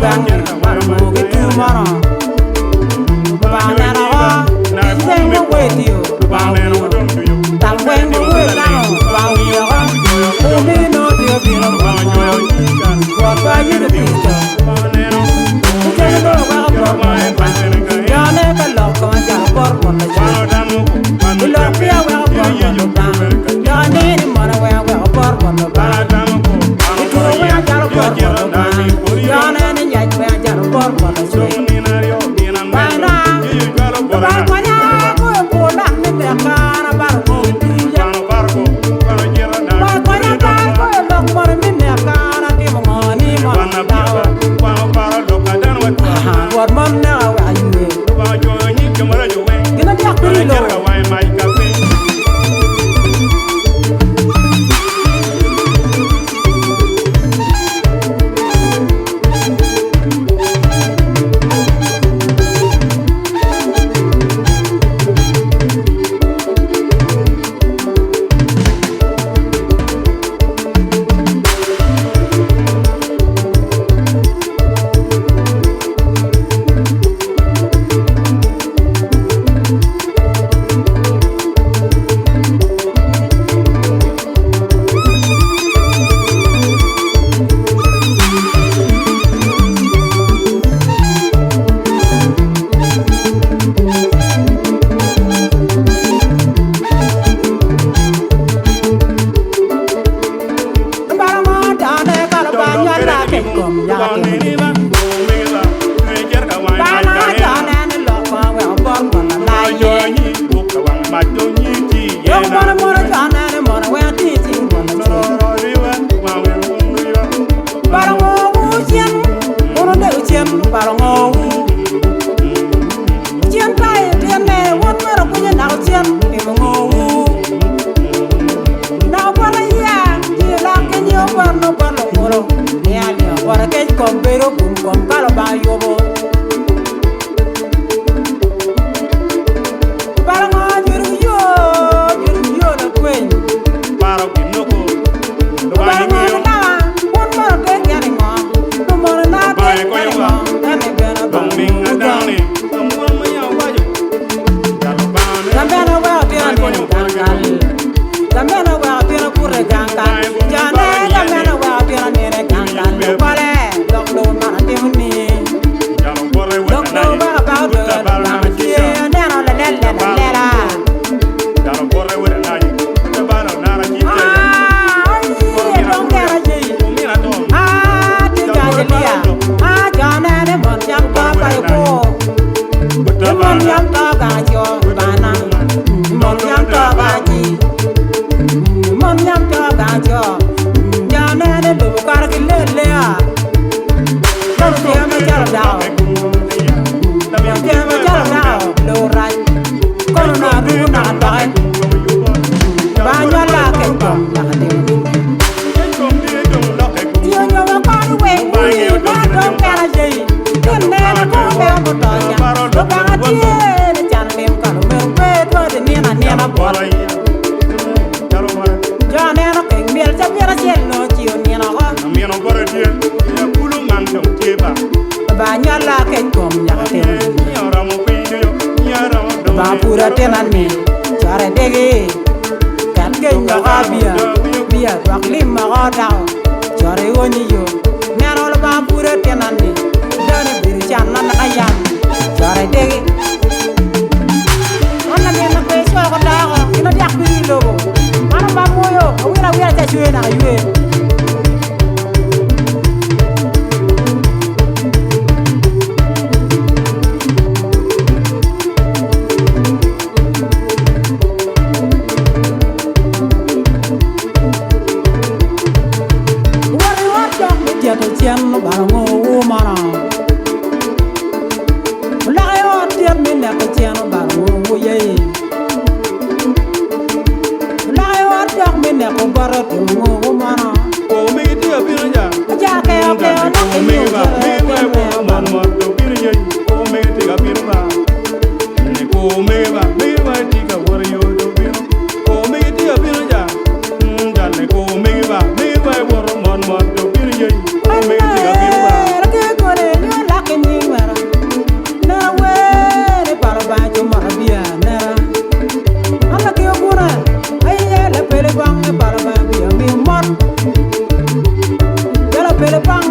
gang mo ke tu mara ba na ra se mo we dio ba tam wen mo we la ba yo o me no dio bi no ba ba you the pizza ke no ba ba ya ne ka lo ko ja por por la cha lo pia wa por ba ya ne ni mara wa por por ba tu wa ja por por ba ya ne ni ya ja por por la cha ba na ba ma ya ko ko la me te cara ba ko ya ba ko ya ba ko lo por me me cara ke mo ni mo ta what mom now are you gonna be a pretty low Chiang no ba ngo pele pa